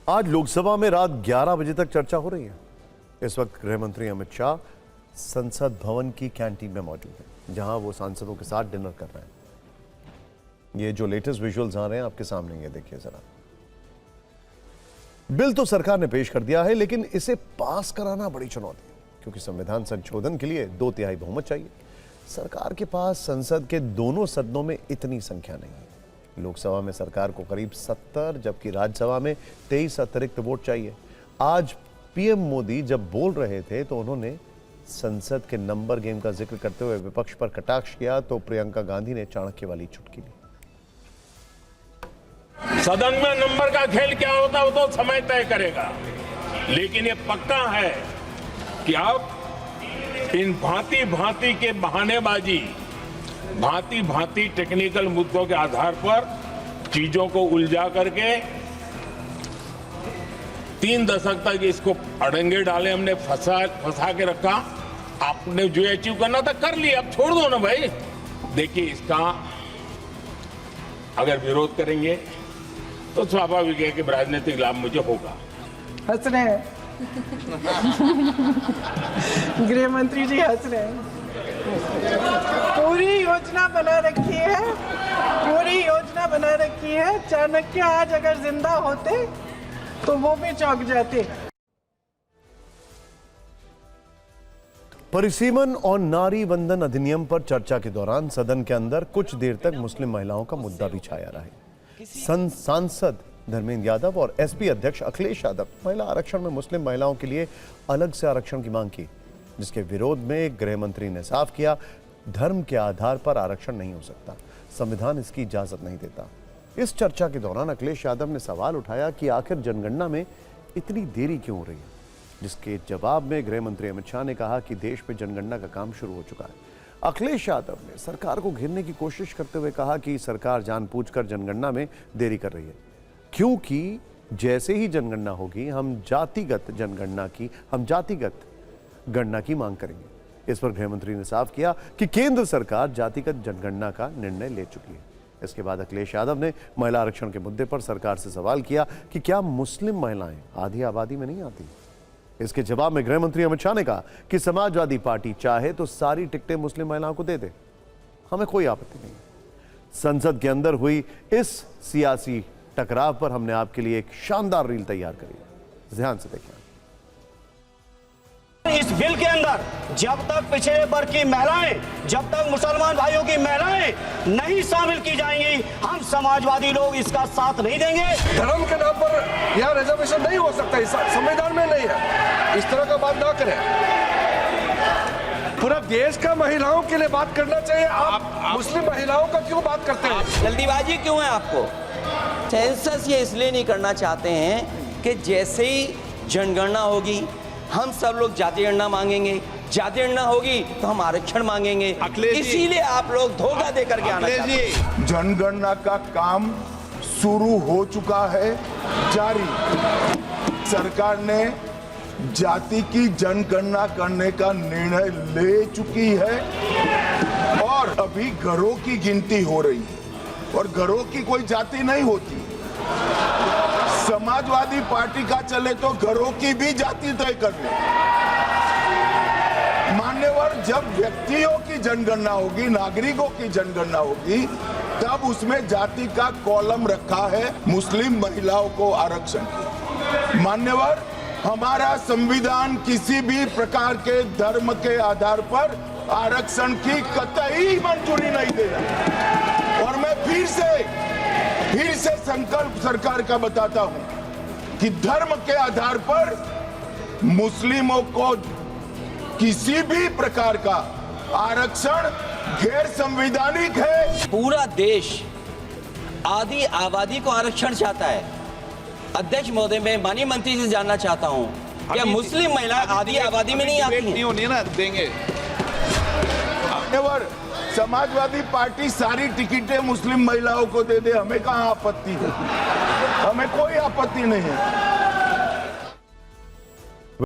आज लोकसभा में रात 11 बजे तक चर्चा हो रही है। इस वक्त गृह मंत्री अमित शाह संसद भवन की कैंटीन में मौजूद हैं, जहां वो सांसदों के साथ डिनर कर रहे हैं। ये जो लेटेस्ट विजुअल्स आ रहे हैं आपके सामने, ये देखिए जरा। बिल तो सरकार ने पेश कर दिया है, लेकिन इसे पास कराना बड़ी चुनौती है, क्योंकि संविधान संशोधन के लिए 2/3 बहुमत चाहिए। सरकार के पास संसद के दोनों सदनों में इतनी संख्या नहीं है। लोकसभा में सरकार को करीब 70, जबकि राज्यसभा में 23 अतिरिक्त वोट चाहिए। आज पीएम मोदी जब बोल रहे थे तो उन्होंने संसद के नंबर गेम का जिक्र करते हुए विपक्ष पर कटाक्ष किया, तो प्रियंका गांधी ने चाणक्य वाली चुटकी ली। सदन में नंबर का खेल क्या होता है वो तो समय तय करेगा, लेकिन ये पक्का है कि अब इन भांति भांति के बहानेबाजी, भांति भांति टेक्निकल मुद्दों के आधार पर चीजों को उलझा करके 3 दशक तक इसको अड़ंगे डाले, हमने फंसा के रखा। आपने जो अचीव करना था कर लिया, अब छोड़ दो ना भाई। देखिए, इसका अगर विरोध करेंगे तो स्वाभाविक है कि राजनीतिक लाभ मुझे होगा। हंस रहे हैं गृह मंत्री जी, हंस रहे हैं। पूरी योजना बना रखी है, पूरी योजना बना रखी है। चाणक्य आज अगर जिंदा होते तो वो भी चौंक जाते। परिसीमन और नारी वंदन अधिनियम पर चर्चा के दौरान सदन के अंदर कुछ देर तक मुस्लिम महिलाओं का मुद्दा भी छाया रहा। सांसद धर्मेंद्र यादव और एसपी अध्यक्ष अखिलेश यादव महिला आरक्षण में मुस्लिम महिलाओं के लिए अलग से आरक्षण की मांग की, जिसके विरोध में गृह मंत्री ने साफ किया, धर्म के आधार पर आरक्षण नहीं हो सकता, संविधान इसकी इजाजत नहीं देता। इस चर्चा के दौरान अखिलेश यादव ने सवाल उठाया कि आखिर जनगणना में इतनी देरी क्यों हो रही है, जिसके जवाब में गृह मंत्री अमित शाह ने कहा कि देश में जनगणना का काम शुरू हो चुका है। अखिलेश यादव ने सरकार को घेरने की कोशिश करते हुए कहा कि सरकार जानबूझकर जनगणना में देरी कर रही है, क्योंकि जैसे ही जनगणना होगी हम जातिगत गणना की मांग करेंगे। इस पर गृह मंत्री ने साफ किया कि केंद्र सरकार जातिगत जनगणना का निर्णय ले चुकी है। इसके बाद अखिलेश यादव ने महिला आरक्षण के मुद्दे पर सरकार से सवाल किया कि क्या मुस्लिम महिलाएं आधी आबादी में नहीं आती। इसके जवाब में गृह मंत्री अमित शाह ने कहा कि समाजवादी पार्टी चाहे तो सारी टिकटें मुस्लिम महिलाओं को दे दे, हमें कोई आपत्ति नहीं। संसद के अंदर हुई इस सियासी टकराव पर हमने आपके लिए एक शानदार रील तैयार करी है, ध्यान से देखिए। इस बिल के अंदर जब तक पिछड़े वर्ग की महिलाएं, जब तक मुसलमान भाइयों की महिलाएं नहीं शामिल की जाएंगी, हम समाजवादी लोग इसका साथ नहीं देंगे। धर्म के नाम पर यहाँ रिजर्वेशन नहीं हो सकता, संविधान में नहीं है। इस तरह का बात ना करें। पूरा देश का महिलाओं के लिए बात करना चाहिए। आप मुस्लिम महिलाओं का क्यों बात करते हैं? जल्दीबाजी क्यों है आपको? सेंसस ये इसलिए नहीं करना चाहते हैं कि जैसे ही जनगणना होगी हम सब लोग जाति गणना मांगेंगे, जाति गणना होगी तो हम आरक्षण मांगेंगे, इसीलिए आप लोग धोखा देकर के आना चाहते हैं। जनगणना का काम शुरू हो चुका है, जारी। सरकार ने जाति की जनगणना करने का निर्णय ले चुकी है और अभी घरों की गिनती हो रही है, और घरों की कोई जाति नहीं होती। समाजवादी पार्टी का चले तो घरों की भी जाति तय कर ले। मान्यवर, जब व्यक्तियों की जनगणना होगी, नागरिकों की जनगणना होगी, तब उसमें जाति का कॉलम रखा है मुस्लिम महिलाओं को आरक्षण की। मान्यवर, हमारा संविधान किसी भी प्रकार के धर्म के आधार पर आरक्षण की कतई मंजूरी नहीं दे रहा। और मैं फिर से संकल्प सरकार का बताता हूं कि धर्म के आधार पर मुस्लिमों को किसी भी प्रकार का आरक्षण गैर संवैधानिक है। पूरा देश आधी आबादी को आरक्षण चाहता है। अध्यक्ष महोदय, मैं माननीय मंत्री से जानना चाहता हूं, क्या मुस्लिम महिलाएं आधी आबादी में नहीं आती हैं? देंगे। समाजवादी पार्टी सारी टिकटें मुस्लिम महिलाओं को दे दे, हमें कहां आपत्ति है? हमें कोई आपत्ति नहीं है।